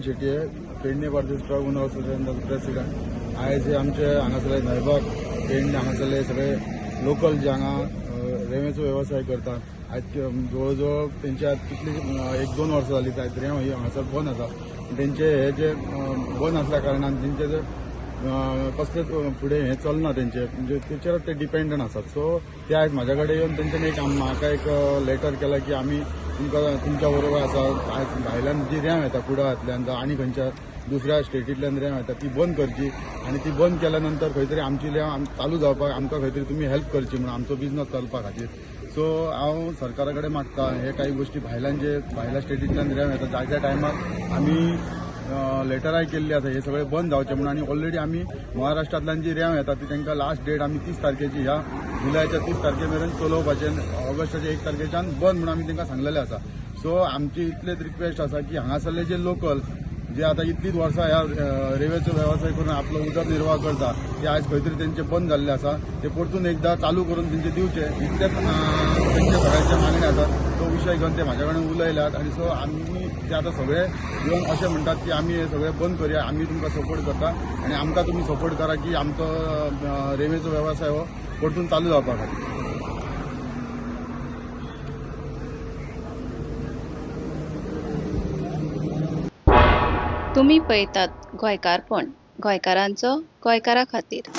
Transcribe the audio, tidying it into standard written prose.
Shetty Pernem Bardez truck owner असोसिएशनचो president. आयज आमचे हांगासरले न्हयभाग पेडणे हांगासरले सगळे लोकल जे हांगा रेंवेचो वेवसाय करतात आयज जवळ जवळ तेंच्या कितली 1-2 वर्सां जाली रेंव ही हांगासर बंद आसा। तेंचे हे जे बंद आसल्या कारणान तेंचे जे कसलेच फुडें हें चलना तेंचे म्हणजे तेचेर ते डिपेंडंट आसात। सो ते आयज म्हाज्या कडेन येवन तेंच्यांनी म्हाका एक लेटर केला की आमी तुमच्या बरोबर आसा। आयज भायल्यान जी रेंव येता कुडाळांतल्यान जावं आनी खंयच्या दुसऱ्या स्टेटींतल्यान रेंव येता ती बंद करची आनी ती बंद केल्या नंतर खंय तरी आमची रेंव चालू जावपाक आमकां खंय तरी तुमी हेल्प करची म्हणून आमचो बिझनस चलपा खातीर। सो हांव सरकारा कडेन मागता हे काही गोष्टी भायल्या स्टेटींतल्यान रेंव येता ज्या ज्या टायमार आमी लेटराय केल्ली आसा हे सगळे बंद जावचे म्हणून आनी ऑलरेडी आमी महाराष्ट्रांतल्यान जी रेंव येता ती तांकां लास्ट डेट आमी 30 तारखेची ह्या जुलयाच्या 30 तारखे मेरेन चलोवपाचें ऑगस्टाच्या 1 तारखेच्यान बंद म्हणून आमी तांकां सांगलेलें आसा। सो आमची इतलेच रिक्वेस्ट आसा की हांगासरले जे लोकल जे आतां इतलीच वर्सां ह्या रेल्वेचो वेवसाय करून आपलो उदरनिर्वाह करता ते आयज खंय तरी तेंचे बंद जाल्ले आसा ते परतून एकदां चालू करून तेंचे दिवचे इतलेच तेंचे सगळ्यांचे मागणी आसा। तो विशय घेवन ते म्हाज्या कडेन उलयल्यात आनी सो आमी ते आतां सगळे येवन अशें म्हणटात की आमी हे सगळे बंद करया आमी तुमकां सपोर्ट करता आनी आमकां तुमी सपोर्ट करा की आमचो रेल्वेचो वेवसाय हो परतून चालू जावपा खातीर। तुम्ही पळयतात गोंयकारपण, गोंयकारांचो गोंयकारा खातीर।